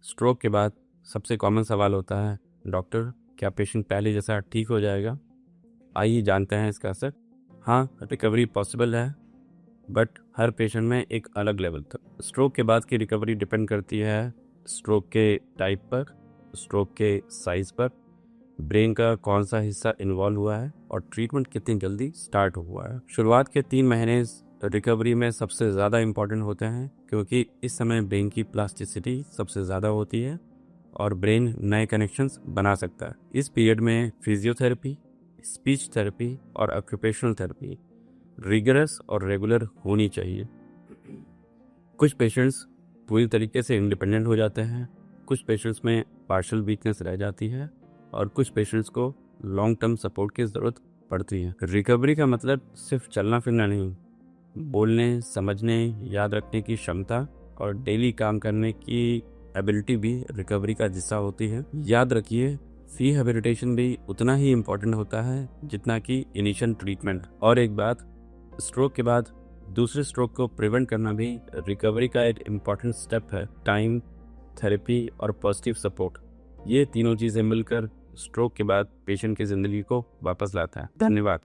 Stroke के बाद सबसे कॉमन सवाल होता है, डॉक्टर क्या पेशेंट पहले जैसा ठीक हो जाएगा? आइए जानते हैं इसका असर। हाँ, रिकवरी पॉसिबल है, बट हर पेशेंट में एक अलग लेवल तक। स्ट्रोक के बाद की रिकवरी डिपेंड करती है स्ट्रोक के टाइप पर, स्ट्रोक के साइज पर, ब्रेन का कौन सा हिस्सा इन्वॉल्व हुआ है और ट्रीटमेंट कितनी जल्दी स्टार्ट हुआ है। शुरुआत के 3 महीने रिकवरी में सबसे ज़्यादा इम्पॉर्टेंट होते हैं, क्योंकि इस समय ब्रेन की प्लास्टिसिटी सबसे ज़्यादा होती है और ब्रेन नए कनेक्शंस बना सकता है। इस पीरियड में फिजियोथेरेपी, स्पीच थेरेपी और ऑक्यूपेशनल थेरेपी रिगरस और रेगुलर होनी चाहिए। कुछ पेशेंट्स पूरी तरीके से इंडिपेंडेंट हो जाते हैं, कुछ पेशेंट्स में पार्शियल वीकनेस रह जाती है और कुछ पेशेंट्स को लॉन्ग टर्म सपोर्ट की ज़रूरत पड़ती है। रिकवरी का मतलब सिर्फ चलना फिरना नहीं, बोलने, समझने, याद रखने की क्षमता और डेली काम करने की एबिलिटी भी रिकवरी का हिस्सा होती है। याद रखिए, रिहैबिलिटेशन भी उतना ही इम्पोर्टेंट होता है जितना कि इनिशियल ट्रीटमेंट। और एक बात, स्ट्रोक के बाद दूसरे स्ट्रोक को प्रिवेंट करना भी रिकवरी का एक इम्पॉर्टेंट स्टेप है। टाइम, थेरेपी और पॉजिटिव सपोर्ट, ये तीनों चीज़ें मिलकर स्ट्रोक के बाद पेशेंट की ज़िंदगी को वापस लाता है। धन्यवाद।